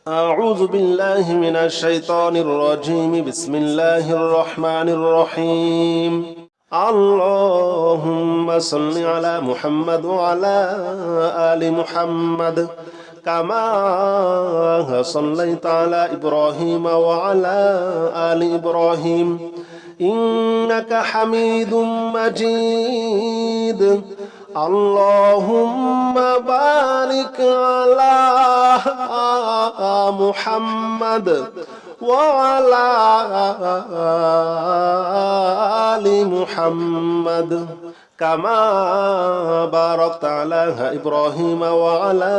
أعوذ بالله من الشيطان الرجيم بسم الله الرحمن الرحيم اللهم صل على محمد وعلى آل محمد كما صليت على إبراهيم وعلى آل إبراهيم إنك حميد مجيد اللهم بارك على محمد وعلى آل محمد كما باركت على إبراهيم وعلى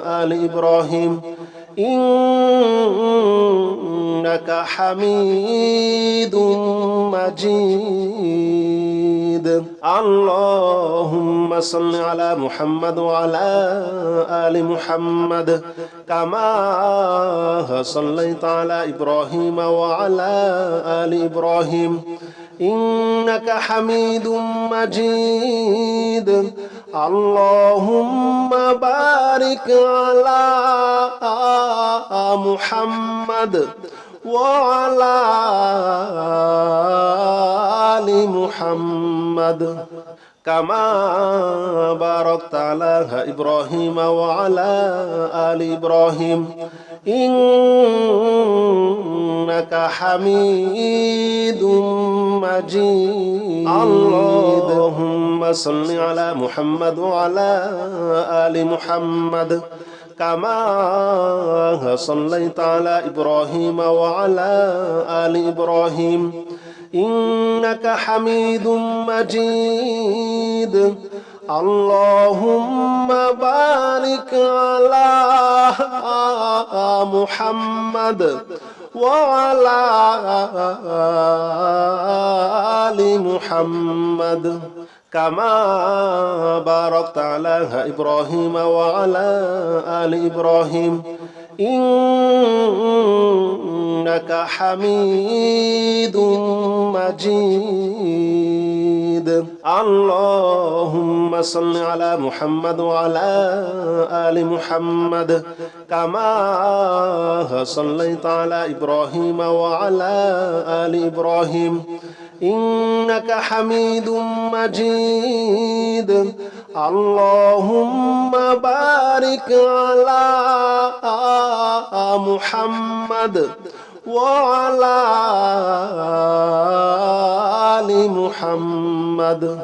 آل إبراهيم إنك حميد مجيد اللهم صل على محمد وعلى آل محمد كما صليت على إبراهيم وعلى آل إبراهيم إنك حميد مجيد اللهم بارك على محمد وعلى آل محمد كما باركت على إبراهيم وعلى آل إبراهيم إنك حميد مجيد اللهم صل على محمد وعلى آل محمد كما صليت على إبراهيم وعلى آل إبراهيم إنك حميد مجيد اللهم بارك على محمد وعلى آل محمد كما باركت على إبراهيم وعلى آل إبراهيم إنك حميد مجيد اللهم صل على محمد وعلى آل محمد كما صليت على إبراهيم وعلى آل إبراهيم إنك حميد مجيد اللهم بارك على محمد وعلى آل محمد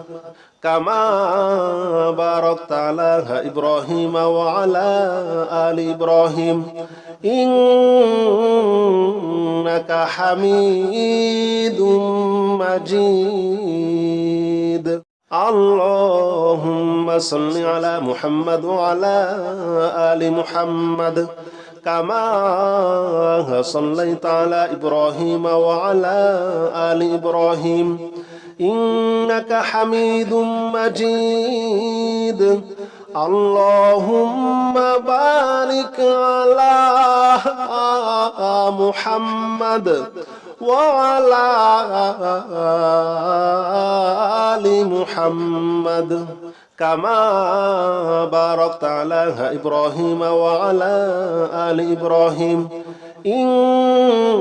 كما باركت على إبراهيم وعلى آل إبراهيم إنك حميد مجيد اللهم صل على محمد وعلى آل محمد كما صليت على إبراهيم وعلى آل إبراهيم إنك حميد مجيد اللهم بارك على محمد وعلى آل محمد كما باركت على إبراهيم وعلى آل إبراهيم إنك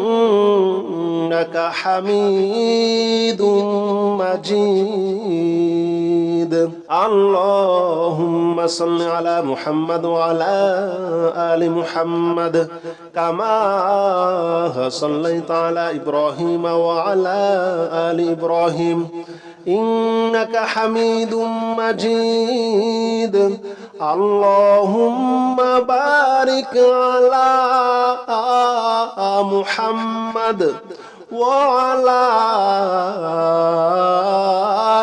حميد مجيد اللهم صل على محمد وعلى آل محمد كما صليت على إبراهيم وعلى آل إبراهيم إنك حميد مجيد اللهم بارك على محمد وعلى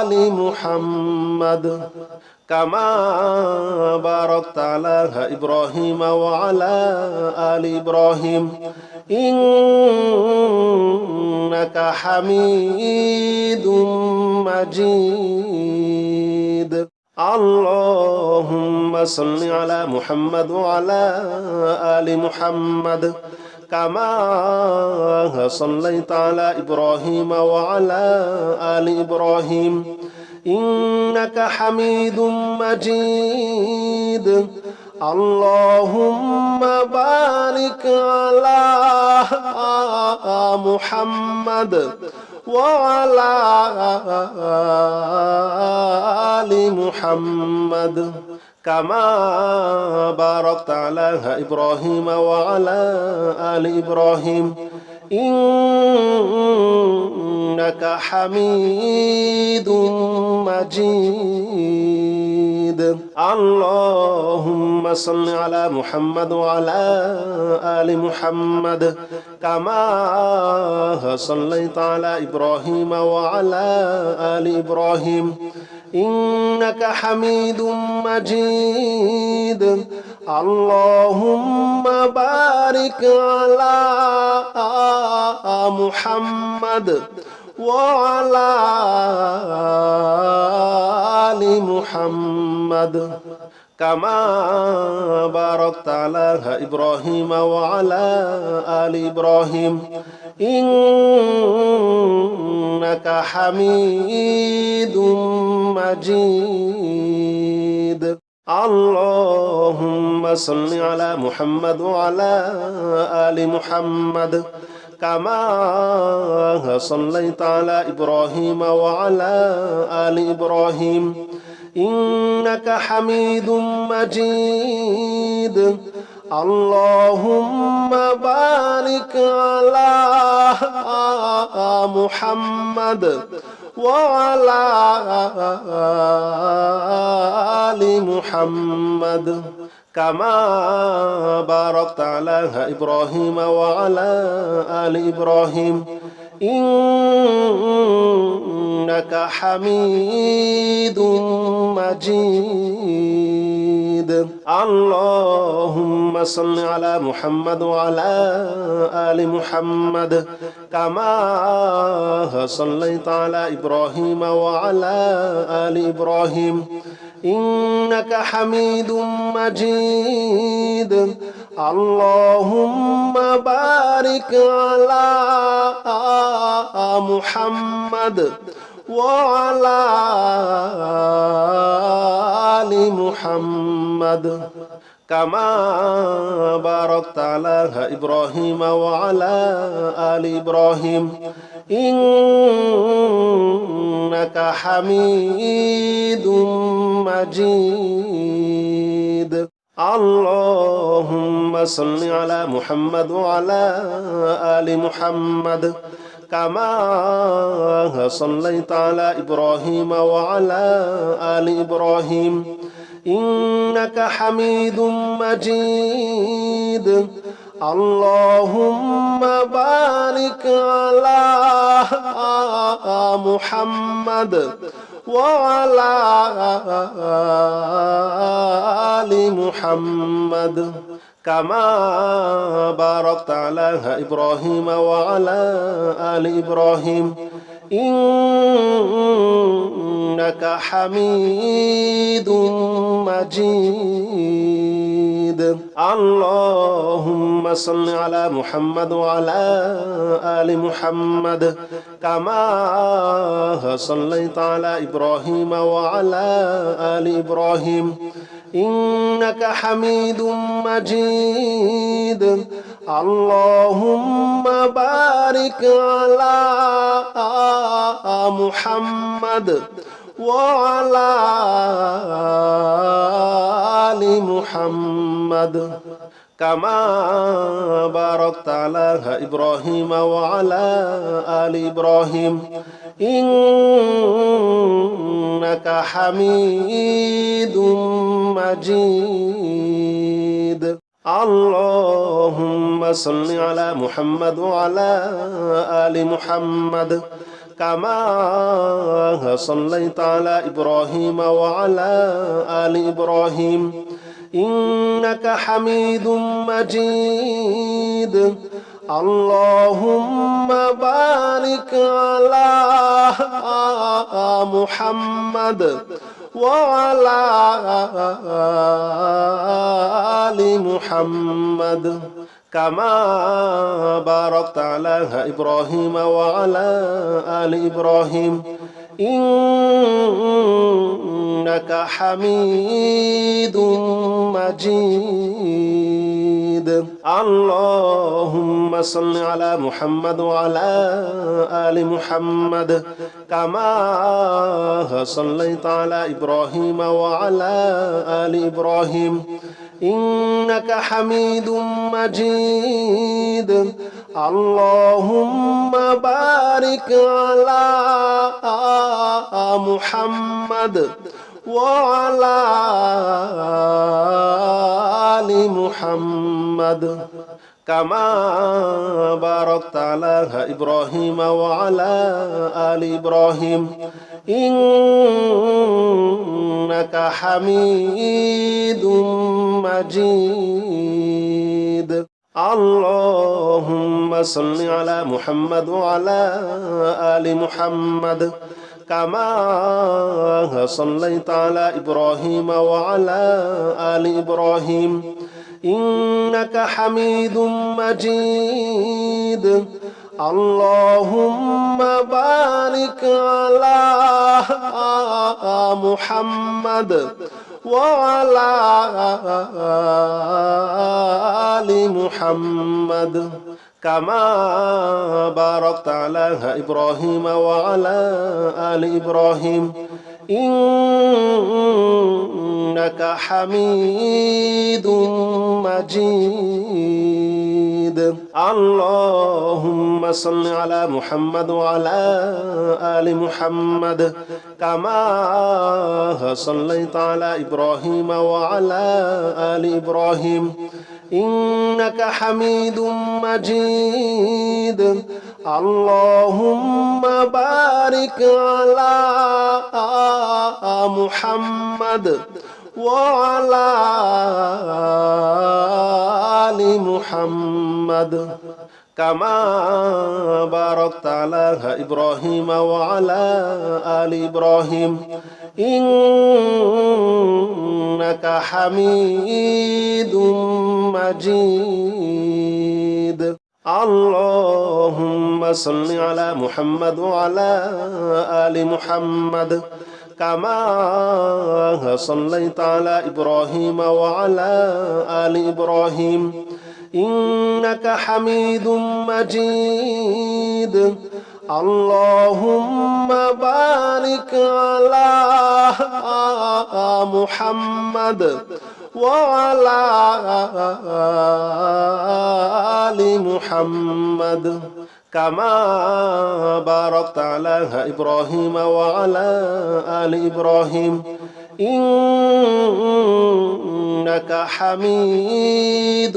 آل محمد كما باركت على إبراهيم وعلى آل إبراهيم إنك حميد مجيد اللهم صل على محمد وعلى آل محمد كما صليت على إبراهيم وعلى آل إبراهيم إنك حميد مجيد اللهم بارك على محمد وعلى آل محمد كما باركت على إبراهيم وعلى آل إبراهيم إنك حميد مجيد اللهم صل على محمد وعلى آل محمد كما صليت على إبراهيم وعلى آل إبراهيم إنك حميد مجيد اللهم بارك على محمد وعلى آل محمد كما باركت على إبراهيم وعلى آل إبراهيم إنك حميد مجيد اللهم صل على محمد وعلى آل محمد كما صليت على إبراهيم وعلى آل إبراهيم إنك حميد مجيد اللهم بارك على محمد وعلى آل محمد كما باركت على إبراهيم وعلى آل إبراهيم إنك حميد مجيد اللهم صل على محمد وعلى آل محمد كما صليت على إبراهيم وعلى آل إبراهيم إنك حميد مجيد اللهم بارك على محمد وعلى آل محمد كما باركت على إبراهيم وعلى آل إبراهيم إنك حميد مجيد اللهم صل على محمد وعلى آل محمد كما صليت على إبراهيم وعلى آل إبراهيم إنك حميد مجيد اللهم بارك على محمد وعلى آل محمد كما باركت على إبراهيم وعلى آل إبراهيم إنك حميد مجيد اللهم صل على محمد وعلى آل محمد كما صليت على إبراهيم وعلى آل إبراهيم إنك حميد مجيد اللهم بارك على محمد وعلى آل محمد كما باركت على إبراهيم وعلى آل إبراهيم إنك حميد مجيد اللهم صل على محمد وعلى آل محمد كما صليت على إبراهيم وعلى آل إبراهيم إنك حميد مجيد اللهم بارك على محمد وعلى آل محمد كما باركت على إبراهيم وعلى آل إبراهيم إنك حميد مجيد اللهم صل على محمد وعلى آل محمد كما صليت على إبراهيم وعلى آل إبراهيم إنك حميد مجيد اللهم بارك على محمد وعلى آل محمد كما باركت على إبراهيم وعلى آل إبراهيم إنك حميد مجيد اللهم صل على محمد وعلى آل محمد كما صليت على إبراهيم وعلى آل إبراهيم إنك حميد مجيد اللهم بارك على محمد وعلى آل محمد كما باركت على إبراهيم وعلى آل إبراهيم إنك حميد مجيد اللهم صل على محمد وعلى آل محمد كما صليت على إبراهيم وعلى آل إبراهيم إنك حميد مجيد اللهم بارك على محمد وعلى آل محمد كما باركت على إبراهيم وعلى آل إبراهيم إنك حميد مجيد اللهم صل على محمد وعلى آل محمد كما صليت على إبراهيم وعلى آل إبراهيم إنك حميد مجيد اللهم بارك على محمد وعلى آل محمد كما باركت على إبراهيم وعلى آل إبراهيم إنك حميد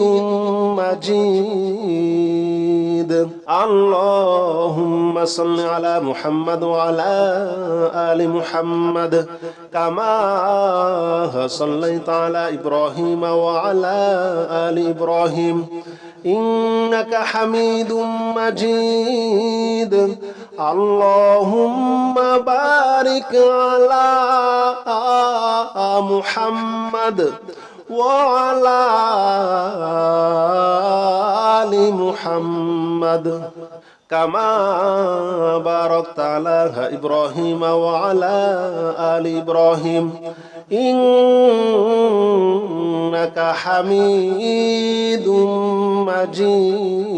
مجيد اللهم صل على محمد وعلى آل محمد كما صليت على إبراهيم وعلى آل إبراهيم إنك حميد مجيد اللهم بارك على محمد وعلى آل محمد كما باركت على إبراهيم وعلى آل إبراهيم إنك حميد مجيد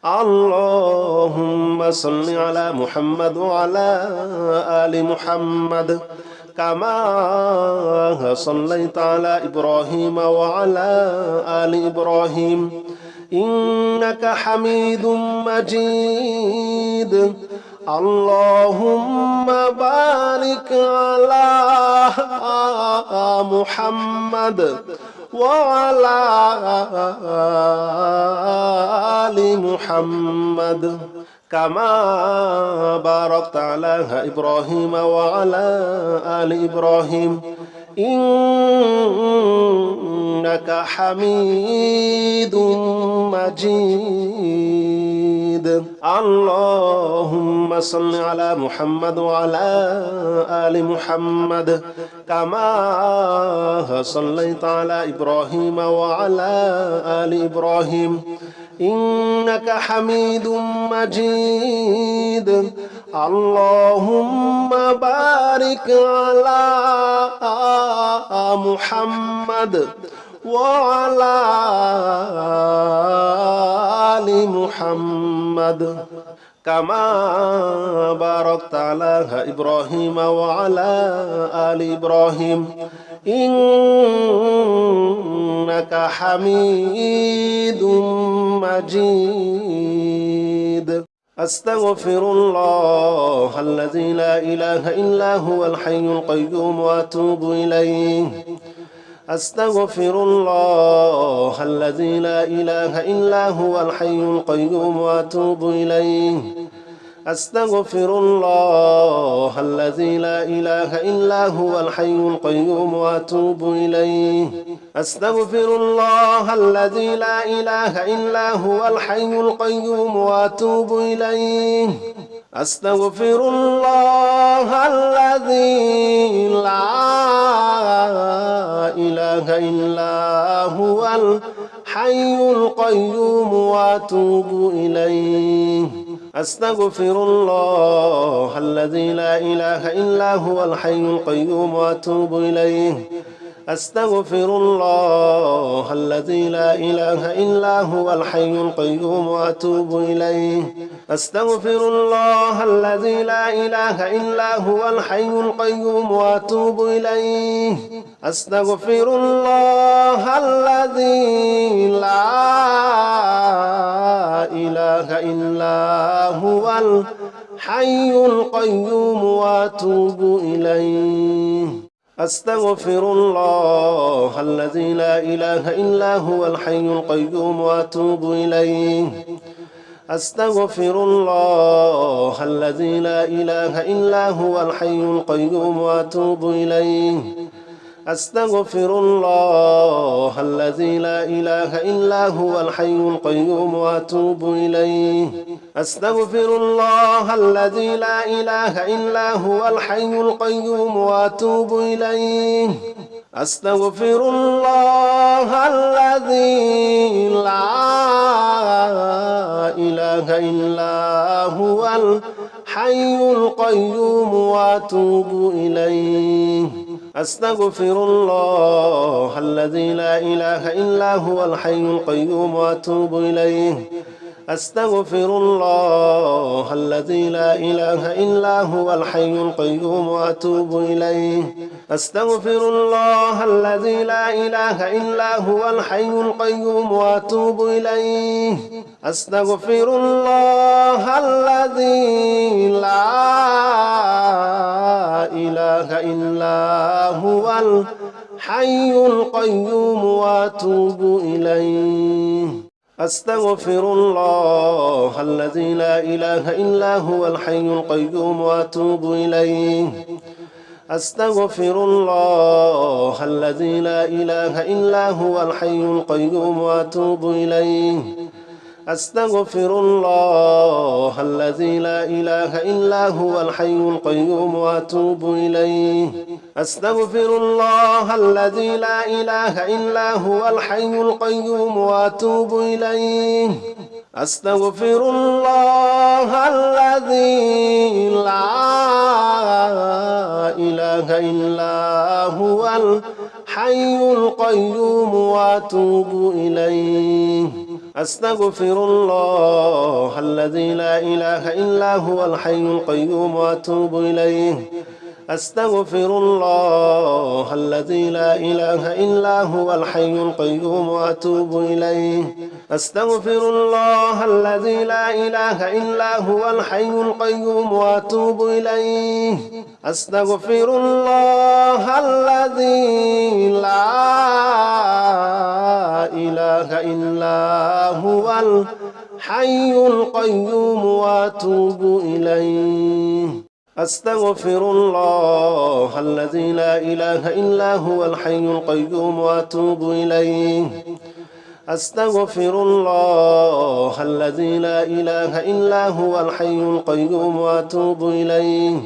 اللهم صل على محمد وعلى آل محمد كما صليت على إبراهيم وعلى آل إبراهيم إنك حميد مجيد اللهم بارك على محمد وعلى آل محمد كما باركت على إبراهيم وعلى آل إبراهيم إنك حميد مجيد اللهم صل على محمد وعلى آل محمد كما صليت على إبراهيم وعلى آل إبراهيم إنك حميد مجيد اللهم بارك على محمد وعلى آل محمد كما باركت على إبراهيم وعلى آل إبراهيم إنك حميد مجيد أستغفر الله الذي لا إله إلا هو الحي القيوم وأتوب إليه أستغفر الله الذي لا إله إلا هو الحي القيوم وأتوب إليه أستغفر الله الذي لا إله إلا هو الحي القيوم وأتوب إليه أستغفر الله الذي لا إله إلا هو الحي القيوم وأتوب إليه أستغفر الله الذي لا إله إلا هو الحي القيوم وأتوب إليه أستغفر الله الذي لا إله إلا هو الحي القيوم وأتوب إليه أستغفر الله الذي لا إله إلا هو الحي القيوم وأتوب إليه أستغفر الله الذي لا إله إلا هو الحي القيوم وأتوب إليه أستغفر الله الذي لا إله إلا هو الحي القيوم وأتوب إليه أستغفر الله الذي لا إله إلا هو الحي القيوم وأتوب إليه أستغفر الله الذي لا إله إلا هو الحي القيوم وأتوب إليه أستغفر الله الذي لا إله إلا هو الحي القيوم وأتوب إليه أستغفر الله الذي لا إله إلا هو الحي القيوم وأتوب إليه أستغفر الله الذي لا إله إلا هو الحي القيوم وأتوب إليه أستغفر الله الذي لا إله إلا هو الحي القيوم وأتوب إليه أستغفر الله الذي لا إله إلا هو الحي القيوم وأتوب إليه أستغفر الله الذي لا إله إلا هو الحي القيوم وأتوب إليه أستغفر الله الذي لا إله إلا هو الحي القيوم وأتوب إليه أستغفر الله الذي لا إله إلا هو الحي القيوم وأتوب إليه أستغفر الله الذي لا إله إلا هو الحي القيوم وأتوب إليه أستغفر الله الذي لا إله إلا هو الحي القيوم وأتوب إليه أستغفر الله الذي لا إله إلا هو الحي القيوم وأتوب إليه أستغفر الله الذي لا إله إلا هو الحي القيوم وأتوب إليه أستغفر الله الذي لا إله إلا هو الحي القيوم وأتوب إليه أستغفر الله الذي لا إله إلا هو الحي القيوم وأتوب إليه أستغفر الله الذي لا إله إلا هو الحي القيوم وأتوب إليه أستغفر الله الذي لا إله إلا هو الحي القيوم وأتوب إليه أستغفر الله الذي لا إله إلا هو الحي القيوم وأتوب إليه أستغفر الله الذي لا إله إلا هو الحي القيوم وأتوب إليه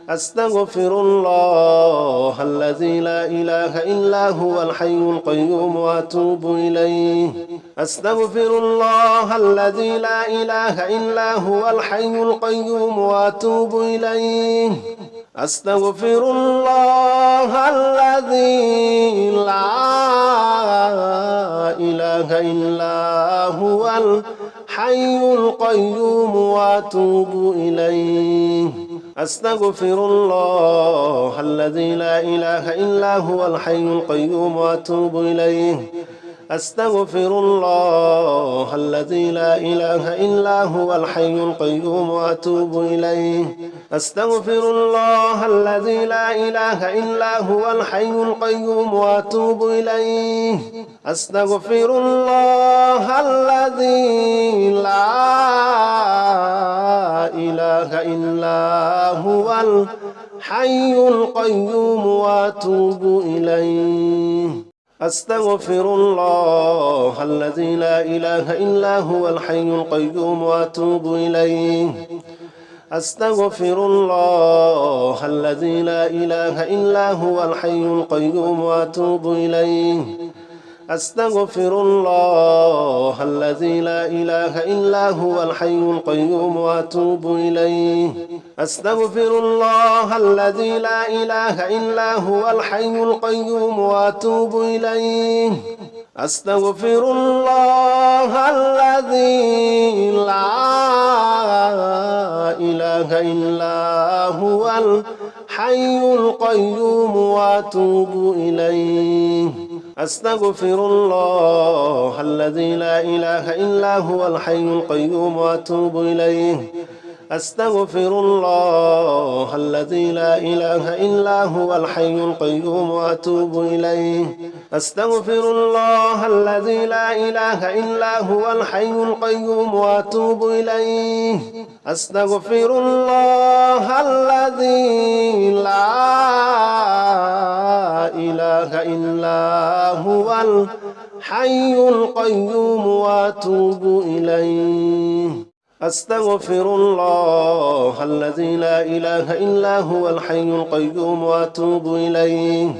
أستغفر الله الذي لا إله إلا هو الحي القيوم وأتوب إليه أستغفر الله الذي لا إله إلا هو الحي القيوم وأتوب إليه أستغفر الله الذي لا إله إلا هو الحي القيوم وأتوب إليه أستغفر الله الذي لا إله إلا هو الحي القيوم وأتوب إليه أستغفر الله الذي لا إله إلا هو الحي القيوم وأتوب إليه أستغفر الله الذي لا إله إلا هو الحي القيوم وأتوب إليه أستغفر الله الذي لا إله إلا هو الحي القيوم وأتوب إليه أستغفر الله الذي لا إله إلا هو الحي القيوم وأتوب إليه أستغفر الله الذي لا إله إلا هو الحي القيوم وأتوب إليه أستغفر الله الذي لا إله إلا هو الحي القيوم وأتوب إليه أستغفر الله الذي لا إله إلا هو الحي القيوم وأتوب إليه أستغفر الله الذي لا إله إلا هو الحي القيوم وأتوب إليه أستغفر الله الذي لا إله إلا هو الحي القيوم وأتوب إليه أستغفر الله الذي لا إله إلا هو الحي القيوم وأتوب إليه أستغفر الله الذي لا إله إلا هو الحي القيوم وأتوب إليه أستغفر الله الذي لا إله إلا هو الحي القيوم وأتوب إليه أستغفر الله الذي لا إله إلا هو الحي القيوم وأتوب إليه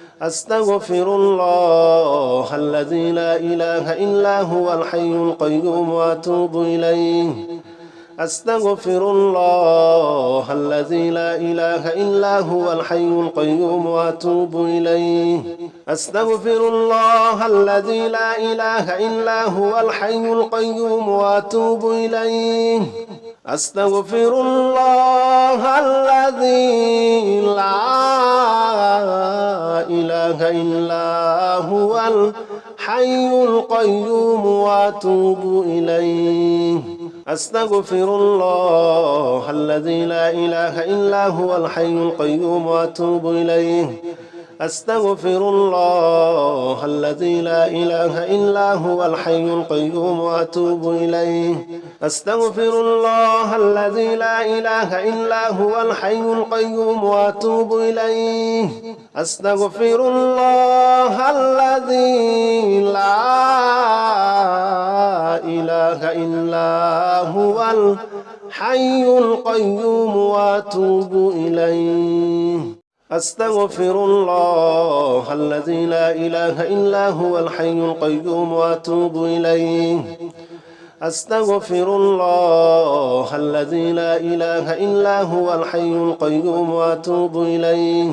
أستغفر الله الذي لا إله إلا هو الحي القيوم وأتوب إليه أستغفر الله الذي لا إله إلا هو الحي القيوم وأتوب إليه أستغفر الله الذي لا إله إلا هو الحي القيوم وأتوب إليه أستغفر الله الذي لا إله إلا هو الحي القيوم وأتوب إليه أستغفر الله الذي لا إله إلا هو الحي القيوم وأتوب إليه أستغفر الله الذي لا إله إلا هو الحي القيوم وأتوب إليه أستغفر الله الذي لا إله إلا هو الحي القيوم وأتوب إليه أستغفر الله الذي لا إله إلا هو الحي القيوم وأتوب إليه أستغفر الله الذي لا إله إلا هو الحي القيوم وأتوب إليه أستغفر الله الذي لا إله إلا هو الحي القيوم وأتوب إليه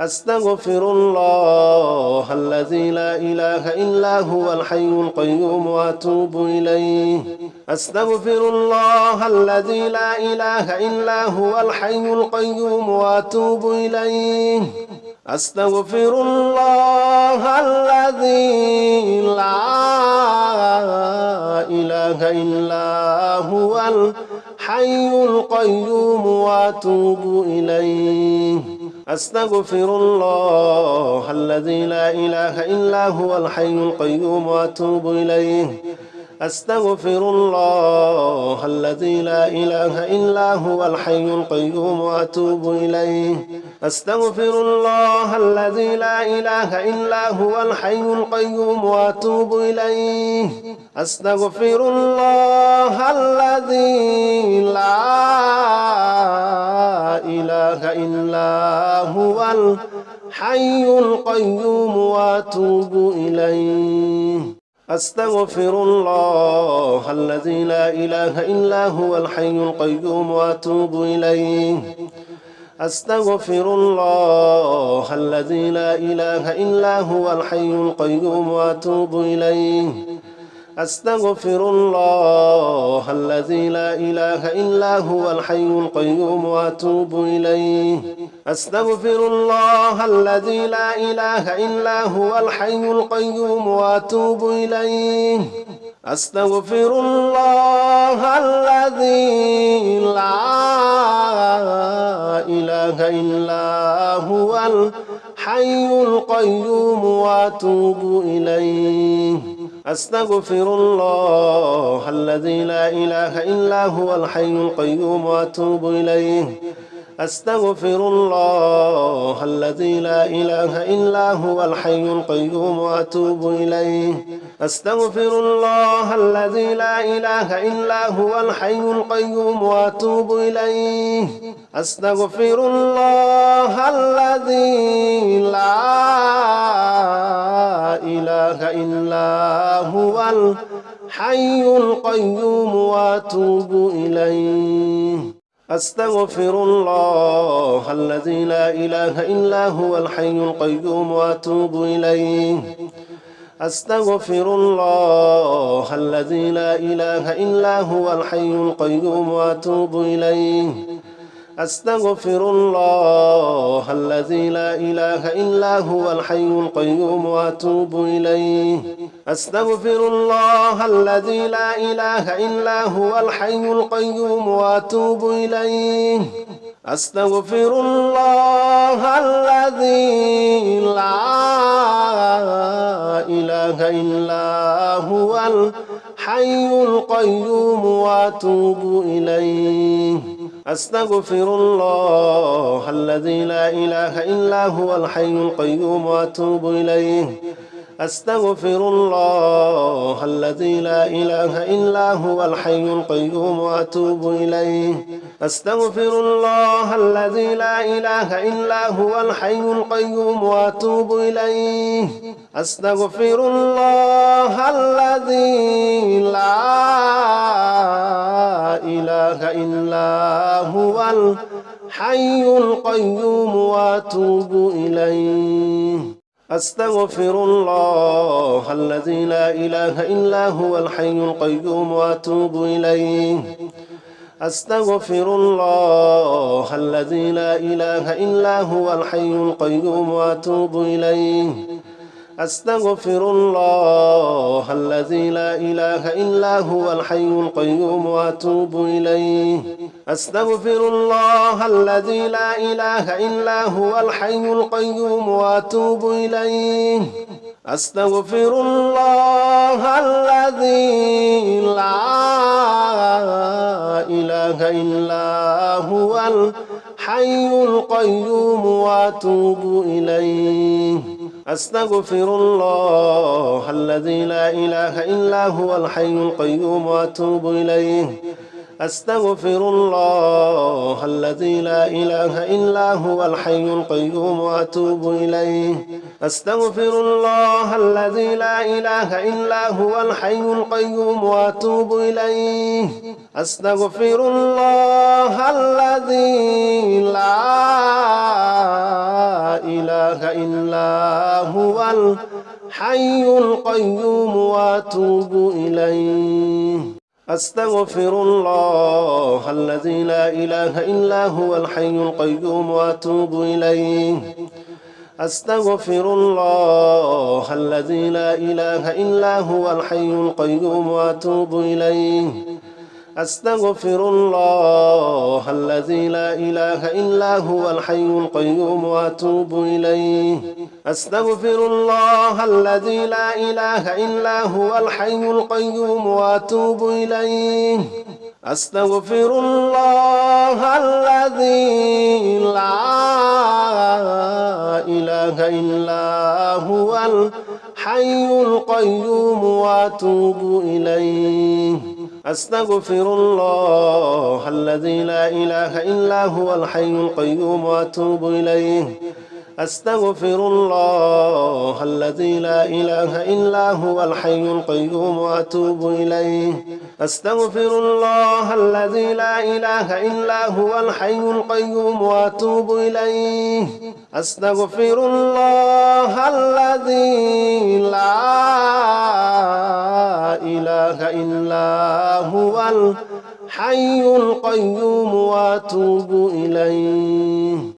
أستغفر الله الذي لا إله إلا هو الحي القيوم وأتوب إليه أستغفر الله الذي لا إله إلا هو الحي القيوم وأتوب إليه أستغفر الله الذي لا إله إلا هو الحي القيوم وأتوب إليه أستغفر الله الذي لا إله إلا هو الحي القيوم وأتوب إليه أستغفر الله الذي لا إله إلا هو الحي القيوم وأتوب إليه أستغفر الله الذي لا إله إلا هو الحي القيوم وأتوب إليه أستغفر الله الذي لا إله إلا هو الحي القيوم وأتوب إليه أستغفر الله الذي لا إله إلا هو الحي القيوم وأتوب إليه أستغفر الله الذي لا إله إلا هو الحي القيوم وأتوب إليه أستغفر الله الذي لا إله إلا هو الحي القيوم وأتوب إليه أستغفر الله الذي لا إله إلا هو الحي القيوم وأتوب إليه أستغفر الله الذي لا إله إلا هو الحي القيوم وأتوب إليه أستغفر الله الذي لا إله إلا هو الحي القيوم وأتوب إليه أستغفر الله الذي لا إله إلا هو الحي القيوم وأتوب إليه أستغفر الله الذي لا إله إلا هو الحي القيوم وأتوب إليه أستغفر الله الذي لا إله إلا هو الحي القيوم وأتوب إليه أستغفر الله الذي لا إله إلا هو الحي القيوم وأتوب إليه أستغفر الله الذي لا إله إلا هو الحي القيوم وأتوب إليه أستغفر الله الذي لا إله إلا هو الحي القيوم وأتوب إليه أستغفر الله الذي لا إله إلا هو الحي القيوم وأتوب إليه أستغفر الله الذي لا إله إلا هو الحي القيوم وأتوب إليه أستغفر الله الذي لا إله إلا هو الحي القيوم وأتوب إليه أستغفر الله الذي لا إله إلا هو الحي القيوم وأتوب إليه أستغفر الله الذي لا إله إلا هو الحي القيوم وأتوب إليه أستغفر الله الذي لا إله إلا هو الحي القيوم وأتوب إليه أستغفر الله الذي لا إله إلا هو الحي القيوم وأتوب إليه أستغفر الله الذي لا إله إلا هو الحي القيوم وأتوب إليه أستغفر الله الذي لا إله إلا هو الحي القيوم وأتوب إليه أستغفر الله الذي لا إله إلا هو الحي القيوم وأتوب إليه أستغفر الله الذي لا إله إلا هو الحي القيوم وأتوب إليه أستغفر الله الذي لا إله إلا هو الحي القيوم وأتوب إليه أستغفر الله الذي لا إله إلا هو الحي القيوم وأتوب إليه أستغفر الله الذي لا إله إلا هو الحي القيوم وأتوب إليه أستغفر الله الذي لا إله إلا هو الحي القيوم وأتوب إليه أستغفر الله الذي لا إله إلا هو الحي القيوم وأتوب إليه أستغفر الله الذي لا إله إلا هو الحي القيوم وأتوب إليه أستغفر الله الذي لا إله إلا هو الحي القيوم وأتوب إليه أستغفر الله الذي لا إله إلا هو الحي القيوم وأتوب إليه أستغفر الله الذي لا إله إلا هو الحي القيوم وأتوب إليه أستغفر الله الذي لا إله إلا هو الحي القيوم وأتوب إليه أستغفر الله الذي لا إله إلا هو الحي القيوم وأتوب إليه أستغفر الله الذي لا إله إلا هو الحي القيوم وأتوب إليه أستغفر الله الذي لا إله إلا هو الحي القيوم وأتوب إليه